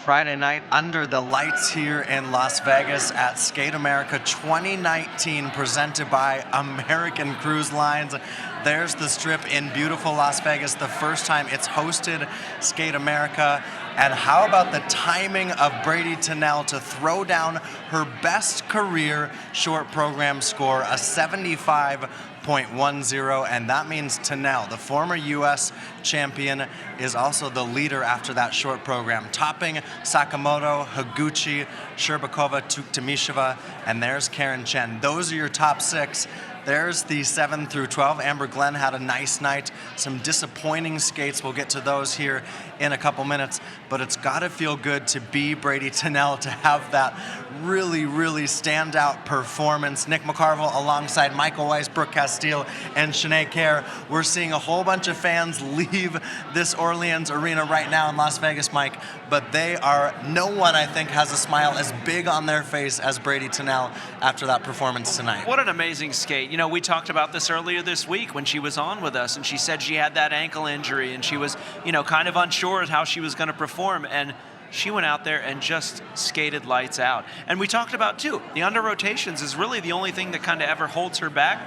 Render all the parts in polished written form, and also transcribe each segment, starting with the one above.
Friday night under the lights here in Las Vegas at Skate America 2019, presented by American Cruise Lines. There's the strip in beautiful Las Vegas, the first time it's hosted Skate America. And how about the timing of Brady Tennell to throw down her best career short program score, a 75.10, and that means Tennell, the former U.S. champion, is also the leader after that short program, topping Sakamoto, Higuchi, Sherbakova, Tuktamysheva, and there's Karen Chen. Those are your top six. There's the 7 through 12. Amber Glenn had a nice night. Some disappointing skates. We'll get to those here in a couple minutes. But it's got to feel good to be Brady Tennell, to have that really, really standout performance. Nick McCarville alongside Michael Weiss, Brooke Castile, and Sinead Kerr. We're seeing a whole bunch of fans leave this Orleans arena right now in Las Vegas, Mike. But no one, I think, has a smile as big on their face as Brady Tennell after that performance tonight. What an amazing skate. You know, we talked about this earlier this week when she was on with us, and she said she had that ankle injury, and she was, kind of unsure of how she was going to perform, and she went out there and just skated lights out. And we talked about, too, the under rotations is really the only thing that kind of ever holds her back.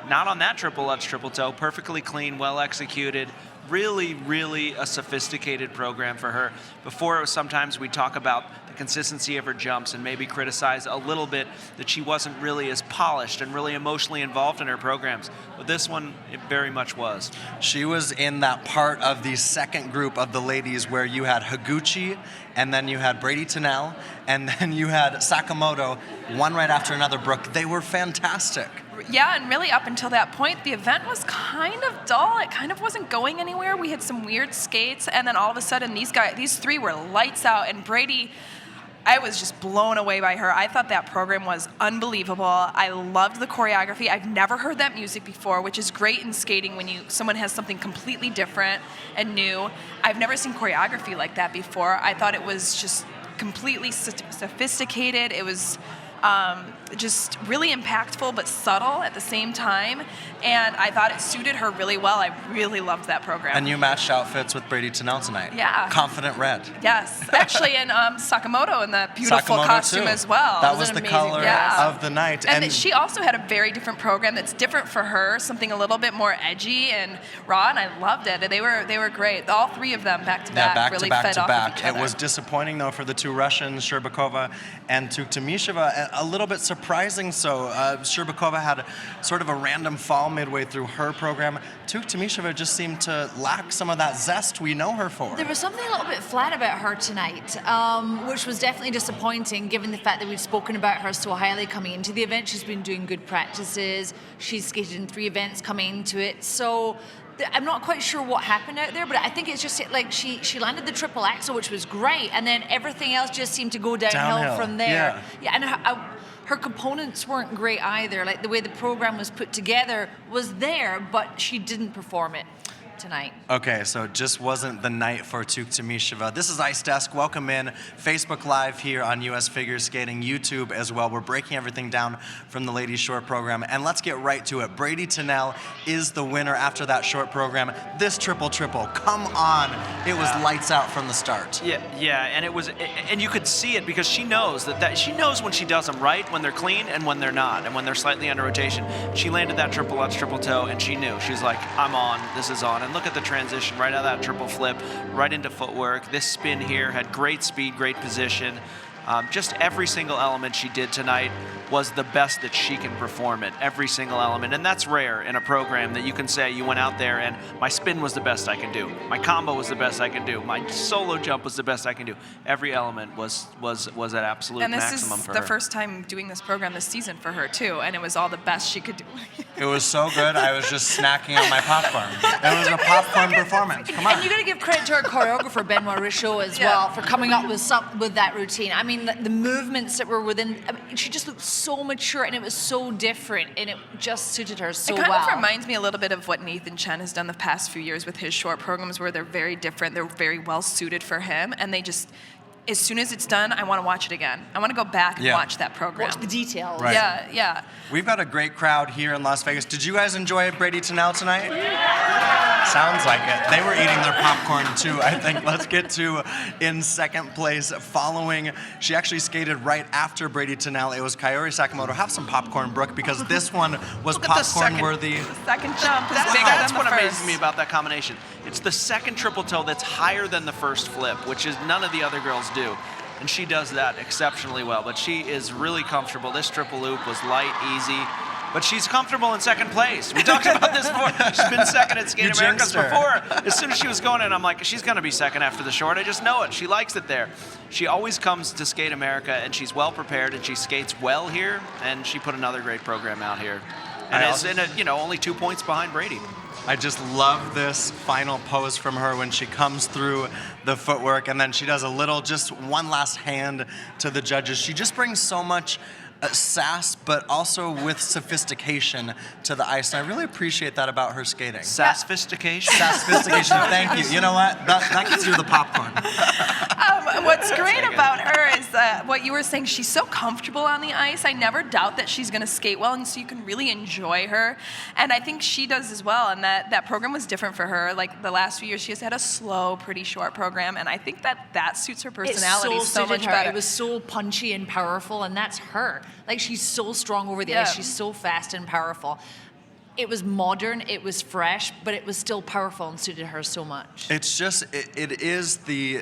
Not on that triple Lutz, triple toe, perfectly clean, well executed. Really, really a sophisticated program for her. Before, sometimes we talk about the consistency of her jumps and maybe criticize a little bit that she wasn't really as polished and really emotionally involved in her programs. But this one, it very much was. She was in that part of the second group of the ladies where you had Higuchi, and then you had Brady Tennell, and then you had Sakamoto, one right after another, Brooke. They were fantastic. Yeah, and really up until that point, the event was kind of dull. It kind of wasn't going anywhere. We had some weird skates, and then all of a sudden, these three were lights out, and Brady, I was just blown away by her. I thought that program was unbelievable. I loved the choreography. I've never heard that music before, which is great in skating when someone has something completely different and new. I've never seen choreography like that before. I thought it was just completely sophisticated. It was just really impactful but subtle at the same time, and I thought it suited her really well. I really loved that program. And you matched outfits with Brady Tennell tonight. Yeah. Confident red. Yes, actually, and Sakamoto in the beautiful Sakamoto costume too. as well. That was the color of the night. And she also had a very different program that's different for her, something a little bit more edgy and raw, and I loved it. They were great. All three of them back to back really fed off of each other. It was disappointing though for the two Russians, Sherbakova and Tuktamysheva. A little bit surprising so. Sherbakova had sort of a random fall midway through her program. Tuktamysheva just seemed to lack some of that zest we know her for. There was something a little bit flat about her tonight, which was definitely disappointing given the fact that we've spoken about her so highly coming into the event. She's been doing good practices. She's skated in 3 events coming into it. So I'm not quite sure what happened out there, but I think it's just like she landed the triple axel, which was great, and then everything else just seemed to go downhill from there. Yeah, and her components weren't great either. Like the way the program was put together was there, but she didn't perform it tonight. Okay, so it just wasn't the night for Tuktamysheva. This is Ice Desk. Welcome in. Facebook Live here on US Figure Skating, YouTube as well. We're breaking everything down from the ladies' short program, and let's get right to it. Brady Tennell is the winner after that short program. This triple, come on. It was lights out from the start. Yeah, and it was, and you could see it because she knows that she knows when she does them right, when they're clean and when they're not, and when they're slightly under rotation. She landed that triple Lutz, triple toe, and she knew. She's like, I'm on, this is on. And look at the transition right out of that triple flip, right into footwork. This spin here had great speed, great position. Just every single element she did tonight was the best that she can perform at, every single element. And that's rare in a program that you can say you went out there and my spin was the best I can do. My combo was the best I can do. My solo jump was the best I can do. Every element was at absolute maximum for her. And this is the first time doing this program this season for her too, and it was all the best she could do. It was so good, I was just snacking on my popcorn. It was a popcorn performance. Come on. And you got to give credit to our choreographer, Benoit Richaud, as well, for coming up with that routine. I mean, the movements that were within, she just looked so mature, and it was so different, and it just suited her so well. It kind of reminds me a little bit of what Nathan Chen has done the past few years with his short programs, where they're very different, they're very well suited for him, and they just, as soon as it's done, I want to watch it again. I want to go back and watch that program. Watch the details. Right. Yeah. We've got a great crowd here in Las Vegas. Did you guys enjoy Brady Tennell tonight? Sounds like it. They were eating their popcorn too, I think. Let's get to in second place. Following, she actually skated right after Brady Tennell. It was Kaori Sakamoto. Have some popcorn, Brooke, because this one was Look at the popcorn worthy. The second jump is bigger That's than the what first. amazes me about that combination. It's the second triple toe that's higher than the first flip, which is none of the other girls do. And she does that exceptionally well. But she is really comfortable. This triple loop was light, easy. But she's comfortable in second place. We talked about this before. She's been second at Skate Americas before. As soon as she was going in, I'm like, she's going to be second after the short. I just know it. She likes it there. She always comes to Skate America, and she's well prepared, and she skates well here. And she put another great program out here. And is in only 2 points behind Brady. I just love this final pose from her when she comes through the footwork, and then she does a little, just one last hand to the judges. She just brings so much sass, but also with sophistication to the ice. And I really appreciate that about her skating. Sass-fistication? Sass-fistication, thank you. You know what? That gets you the popcorn. What's great about her is what you were saying. She's so comfortable on the ice. I never doubt that she's going to skate well, and so you can really enjoy her. And I think she does as well. And that program was different for her. Like the last few years, she has had a slow, pretty short program, and I think that suits her personality so much better. It was so punchy and powerful, and that's her. Like, she's so strong over the ice. She's so fast and powerful. It was modern, it was fresh, but it was still powerful and suited her so much. It's just, it is the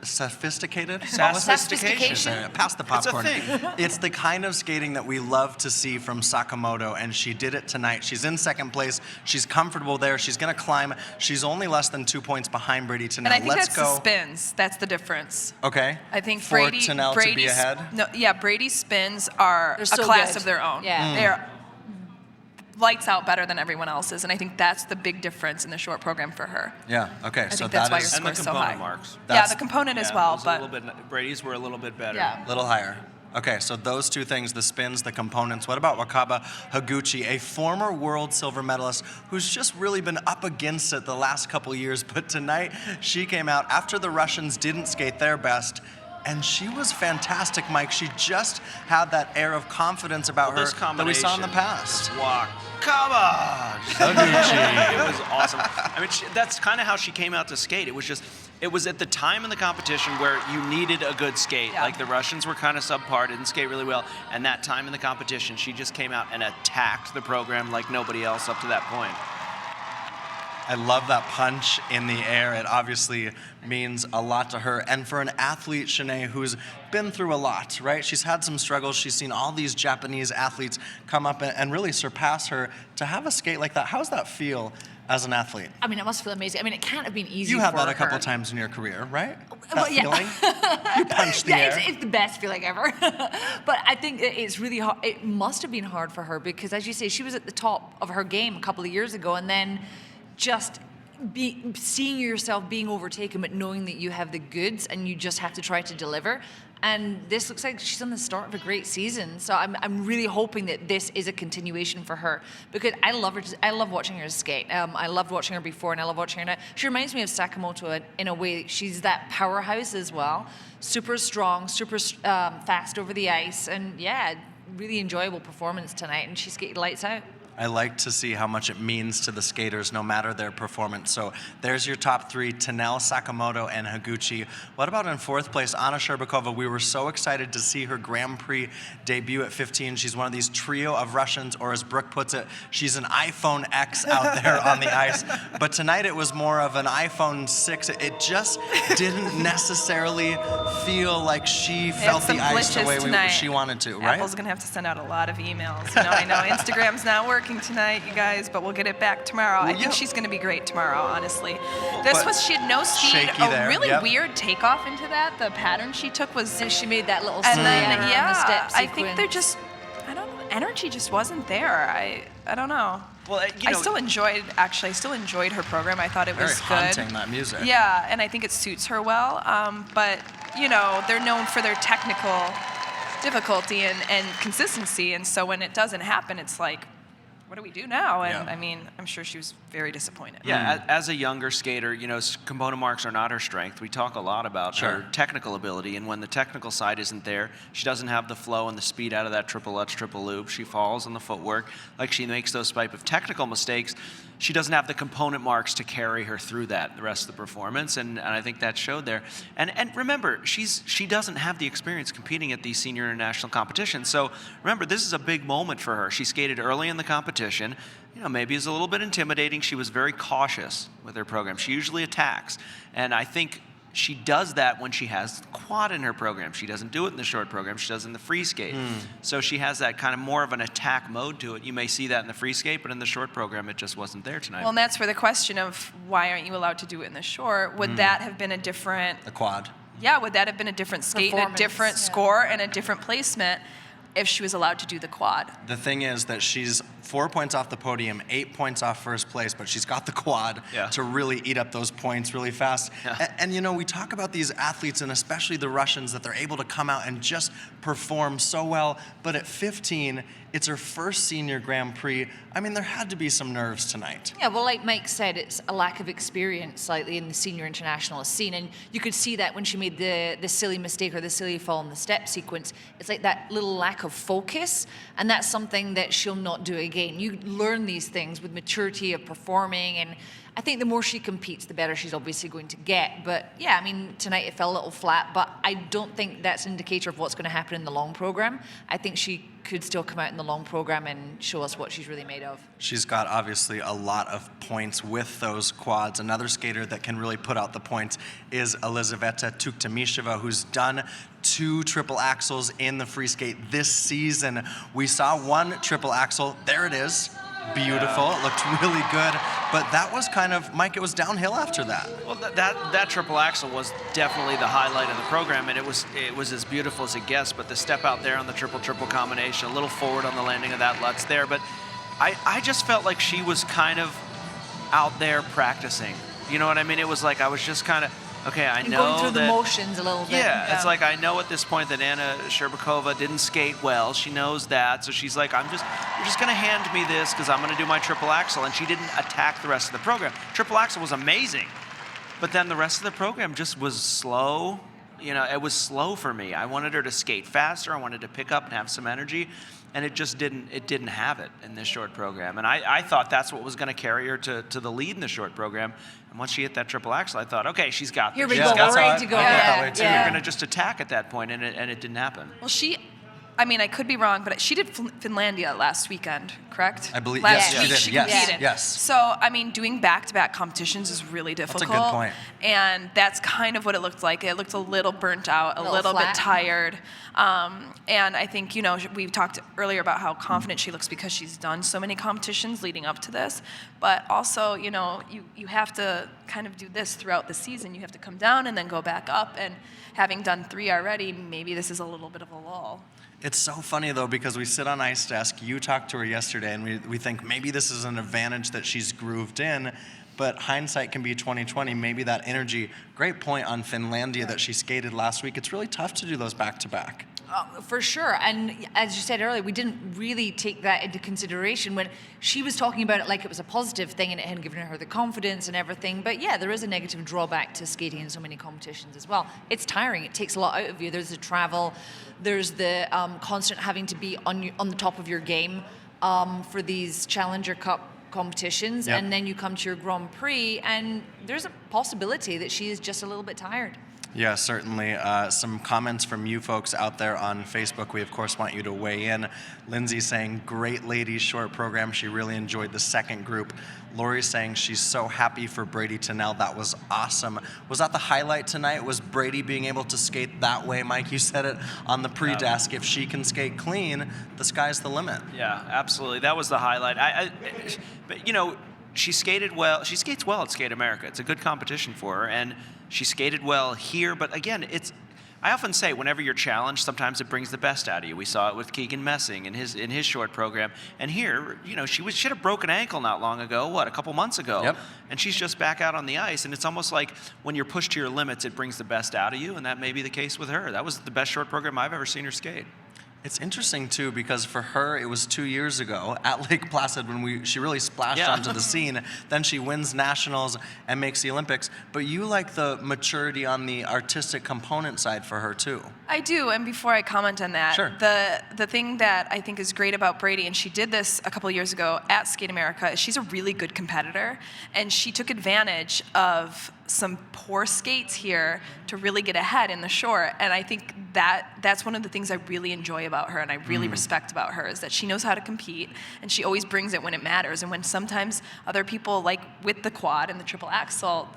sophisticated? Sophistication. Pass the popcorn. It's a thing. It's the kind of skating that we love to see from Sakamoto, and she did it tonight. She's in second place. She's comfortable there. She's going to climb. She's only less than 2 points behind Brady Tennell. And I think that's the spins. That's the difference. Okay. I think for Tennell to be ahead? Brady's spins are They're so a class good. of their own. Yeah. They're lights out better than everyone else's, and I think that's the big difference in the short program for her. Yeah, okay. I So think that's why your is And the score's so high. component marks. Yeah, the component as well, it was but a little bit, Brady's were a little bit better. yeah. a little higher. Okay, so those two things, the spins, the components. What about Wakaba Higuchi, a former world silver medalist who's just really been up against it the last couple years, but tonight she came out after the Russians didn't skate their best, and she was fantastic, Mike. She just had that air of confidence about her that we saw in the past. Wakaba! Higuchi. It was awesome. I mean, that's kind of how she came out to skate. It was at the time in the competition where you needed a good skate. Yeah. Like the Russians were kind of subpar, didn't skate really well. And that time in the competition, she just came out and attacked the program like nobody else up to that point. I love that punch in the air. It obviously means a lot to her. And for an athlete, Shanae, who's been through a lot, right? She's had some struggles. She's seen all these Japanese athletes come up and really surpass her. To have a skate like that, how does that feel as an athlete? I mean, it must feel amazing. I mean, it can't have been easy You had for that a couple her. times in your career, right? Well, That yeah. feeling? You punched the air. It's the best feeling ever. But I think it's really hard. It must have been hard for her because, as you say, she was at the top of her game a couple of years ago, and then just seeing yourself being overtaken, but knowing that you have the goods and you just have to try to deliver. And this looks like she's on the start of a great season. So I'm really hoping that this is a continuation for her because I love her. I love watching her skate. I loved watching her before, and I love watching her now. She reminds me of Sakamoto in a way. She's that powerhouse as well. Super strong, super fast over the ice, and yeah, really enjoyable performance tonight. And she skated lights out. I like to see how much it means to the skaters, no matter their performance. So there's your top three, Tennell, Sakamoto, and Higuchi. What about in fourth place, Anna Sherbakova? We were so excited to see her Grand Prix debut at 15. She's one of these trio of Russians, or as Brooke puts it, she's an iPhone X out there on the ice. But tonight it was more of an iPhone 6. It just didn't necessarily feel like she felt the ice the way she wanted to, right? Apple's going to have to send out a lot of emails. I know Instagram's not working tonight, you guys, but we'll get it back tomorrow. I think she's going to be great tomorrow, honestly. She had no speed, really weird takeoff into that. The pattern she took was... And she made that little and then, the step sequence. I think they're just, I don't know, energy just wasn't there. I don't know. Well, I still enjoyed her program. I thought it was Very good. haunting, that music. Yeah, and I think it suits her well. But, they're known for their technical difficulty and consistency, and so when it doesn't happen, it's like, what do we do now? And I mean, I'm sure she was very disappointed. Yeah, as a younger skater, component marks are not her strength. We talk a lot about her technical ability, and when the technical side isn't there, she doesn't have the flow and the speed out of that triple Lutz, triple loop. She falls on the footwork, like she makes those type of technical mistakes. she doesn't have the component marks to carry her through that the rest of the performance, and I think that showed there. And remember, she doesn't have the experience competing at these senior international competitions. So remember, this is a big moment for her. She skated early in the competition. Maybe it's a little bit intimidating. She was very cautious with her program. She usually attacks, and I think she does that when she has quad in her program. She doesn't do it in the short program. She does it in the free skate. So she has that kind of more of an attack mode to it. You may see that in the free skate, but in the short program, it just wasn't there tonight. Well, and that's where the question of why aren't you allowed to do it in the short, would that have been a different... The quad. Yeah, would that have been a different skate, and a different score, and a different placement if she was allowed to do the quad? The thing is that she's 4 points off the podium, 8 points off first place, but she's got the quad to really eat up those points really fast. Yeah. And we talk about these athletes, and especially the Russians, that they're able to come out and just perform so well. But at 15, it's her first senior Grand Prix. I mean, there had to be some nerves tonight. Yeah, well, like Mike said, it's a lack of experience slightly in the senior international scene. And you could see that when she made the silly mistake or the silly fall in the step sequence. It's like that little lack of focus. And that's something that she'll not do again. You learn these things with maturity of performing. And I think the more she competes, the better she's obviously going to get. But yeah, I mean, tonight it fell a little flat. But I don't think that's an indicator of what's going to happen in the long program. I think she could still come out in the long program and show us what she's really made of. She's got obviously a lot of points with those quads. Another skater that can really put out the points is Elizaveta Tuktamysheva, who's done 2 triple axels in the free skate this season. We saw 1 triple axel. There it is. Beautiful. It looked really good. But that was kind of, Mike, it was downhill after that. Well, that triple axel was definitely the highlight of the program, and it was as beautiful as it gets. But the step out there on the triple combination, a little forward on the landing of that Lutz there. But I just felt like she was kind of out there practicing. You know what I mean? It was like I was just kind of, okay, I know going through that, the motions a little bit. Yeah, it's like I know at this point that Anna Sherbakova didn't skate well. She knows that, so she's like, you're just going to hand me this because I'm going to do my triple axel, and she didn't attack the rest of the program. Triple axel was amazing, but then the rest of the program just was slow. It was slow for me. I wanted her to skate faster. I wanted to pick up and have some energy, and it just didn't have it in this short program. And I thought that's what was going to carry her to the lead in the short program. And once she hit that triple axel, I thought, okay, she's got this. Here we She's go, got we're ready to go. You're going to just attack at that point, and it didn't happen. Well, I could be wrong, but she did Finlandia last weekend, correct? I believe, last yes, week she did. competed. Yes. So, I mean, doing back-to-back competitions is really difficult. That's a good point. And that's kind of what it looked like. It looked a little burnt out, a little bit tired. And I think, we talked earlier about how confident she looks because she's done so many competitions leading up to this. But also, you have to kind of do this throughout the season. You have to come down and then go back up. And having done 3 already, maybe this is a little bit of a lull. It's so funny, though, because we sit on Ice Desk. You talked to her yesterday, and we think maybe this is an advantage that she's grooved in. But hindsight can be 20/20. Maybe that energy. Great point on Finlandia that she skated last week. It's really tough to do those back-to-back. For sure. And as you said earlier, we didn't really take that into consideration when she was talking about it like it was a positive thing and it had given her the confidence and everything. But yeah, there is a negative drawback to skating in so many competitions as well. It's tiring. It takes a lot out of you. There's the travel. There's the constant having to be on the top of your game for these Challenger Cup competitions. Yep. And then you come to your Grand Prix and there's a possibility that she is just a little bit tired. Yeah, certainly. Some comments from you folks out there on Facebook. We, of course, want you to weigh in. Lindsay saying, great ladies short program. She really enjoyed the second group. Lori saying she's so happy for Brady Tennell. That was awesome. Was that the highlight tonight? Was Brady being able to skate that way? Mike, you said it on the pre-desk. If she can skate clean, the sky's the limit. Yeah, absolutely. That was the highlight. But, she skated well. She skates well at Skate America. It's a good competition for her, and she skated well here. But again, I often say whenever you're challenged, sometimes it brings the best out of you. We saw it with Keegan Messing in his short program, and here, she had a broken ankle not long ago. A couple months ago, Yep. And she's just back out on the ice. And it's almost like when you're pushed to your limits, it brings the best out of you, and that may be the case with her. That was the best short program I've ever seen her skate. It's interesting too because for her it was 2 years ago at Lake Placid when she really splashed onto the scene. Then she wins nationals and makes the Olympics. But you like the maturity on the artistic component side for her too. I do, and before I comment on that, Sure. the thing that I think is great about Brady, and she did this a couple of years ago at Skate America, is she's a really good competitor, and she took advantage of some poor skates here to really get ahead in the short. And I think that's one of the things I really enjoy about her and I really respect about her, is that she knows how to compete and she always brings it when it matters. And when sometimes other people, like with the quad and the triple axel,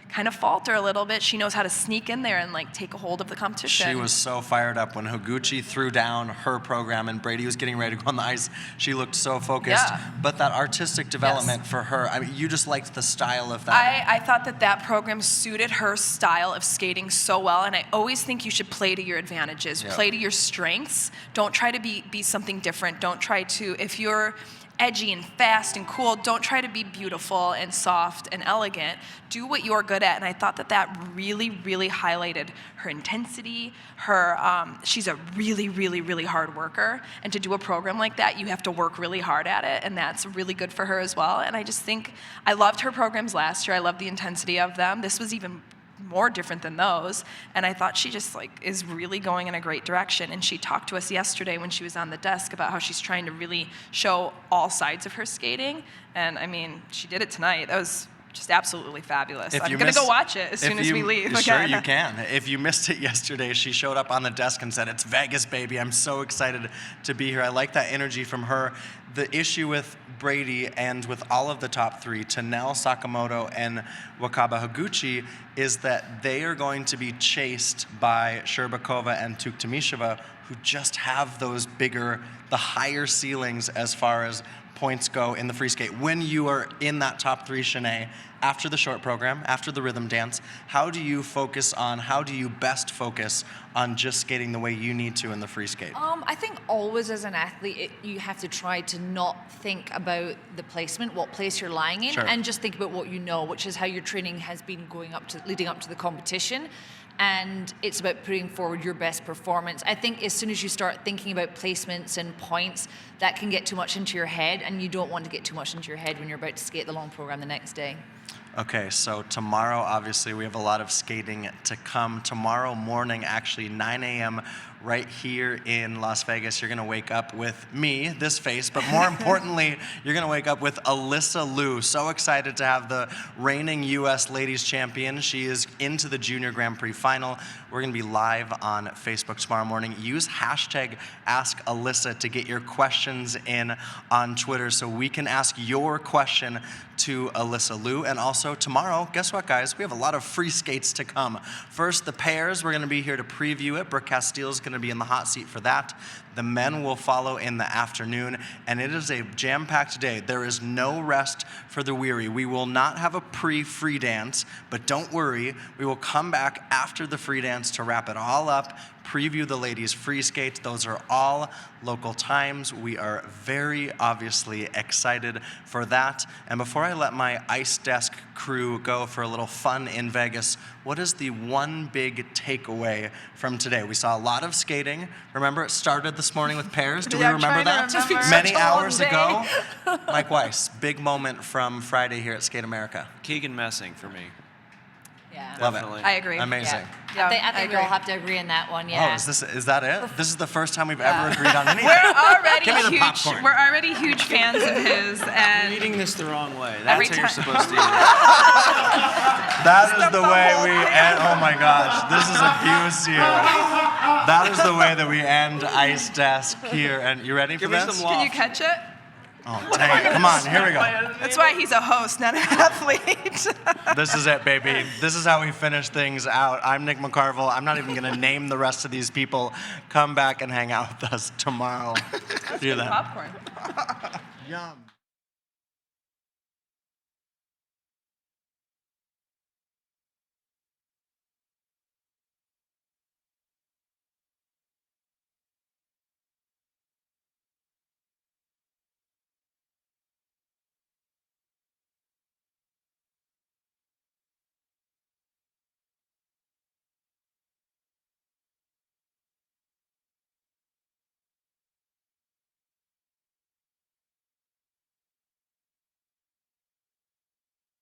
kind of falter a little bit, she knows how to sneak in there and like take a hold of the competition. She was so fired up when Higuchi threw down her program and Brady was getting ready to go on the ice. She looked so focused. Yeah. But that artistic development for her, I mean, you just liked the style of that. I thought that program suited her style of skating so well, and I always think you should play to your advantages, play to your strengths. Don't try to be something different. Don't try to, if you're edgy and fast and cool, don't try to be beautiful and soft and elegant. Do what you're good at, and I thought that really, really highlighted her intensity. She's a really, really, really hard worker, and to do a program like that, you have to work really hard at it, and that's really good for her as well. And I just think I loved her programs last year. I loved the intensity of them. This was even more different than those, and I thought she just like is really going in a great direction. And she talked to us yesterday when she was on the desk about how she's trying to really show all sides of her skating, and I mean, she did it tonight. That was just absolutely fabulous. I'm gonna go watch it as soon as we leave. Sure, you can. If you missed it yesterday, she showed up on the desk and said, "It's Vegas, baby. I'm so excited to be here." I like that energy from her. The issue with Brady and with all of the top three, Tennell, Sakamoto, and Wakaba Higuchi, is that they are going to be chased by Sherbakova and Tuktamysheva, who just have those bigger, the higher ceilings as far as points go in the free skate. When you are in that top three, Shanae, after the short program, after the rhythm dance, how do you best focus on just skating the way you need to in the free skate? I think always as an athlete, you have to try to not think about the placement, what place you're lying in, and just think about what you know, which is how your training has been leading up to the competition. And it's about putting forward your best performance. I think as soon as you start thinking about placements and points, that can get too much into your head, and you don't want to get too much into your head when you're about to skate the long program the next day. Okay, so tomorrow, obviously, we have a lot of skating to come. Tomorrow morning, actually, 9 a.m., right here in Las Vegas, you're going to wake up with me, this face, but more importantly, you're going to wake up with Alyssa Liu. So excited to have the reigning U.S. Ladies Champion. She is into the Junior Grand Prix final. We're going to be live on Facebook tomorrow morning. Use hashtag #AskAlyssa to get your questions in on Twitter so we can ask your question to Alyssa Liu. And also tomorrow, guess what, guys? We have a lot of free skates to come. First, the pairs. We're going to be here to preview it. Brooke Castile's going to be in the hot seat for that. The men will follow in the afternoon, and it is a jam-packed day. There is no rest for the weary. We will not have a pre-free dance, but don't worry. We will come back after the free dance to wrap it all up, preview the ladies' free skates. Those are all local times. We are very obviously excited for that. And before I let my ice desk crew go for a little fun in Vegas, what is the one big takeaway from today? We saw a lot of skating. Remember, it started this morning with pairs. Do we remember that? Many hours ago. Mike Weiss, big moment from Friday here at Skate America. Keegan Messing for me. Yeah. Love Definitely. it. I agree. Amazing. Yeah, I think we all have to agree on that one, yeah. Oh, is that it? This is the first time we've ever agreed on anything. Give me the popcorn. We're already huge fans of his, You're and eating this the wrong way. Every That's how you're time- supposed to eat it. That is the way we end. Oh my gosh, this is abuse here. That is the way that we end Ice Desk here. And you ready for Give me this? some can you loft. catch it? Oh, dang it. Come on, here we go. That's why he's a host, not an athlete. This is it, baby. This is how we finish things out. I'm Nick McCarville. I'm not even going to name the rest of these people. Come back and hang out with us tomorrow. See you then. Popcorn. Yum.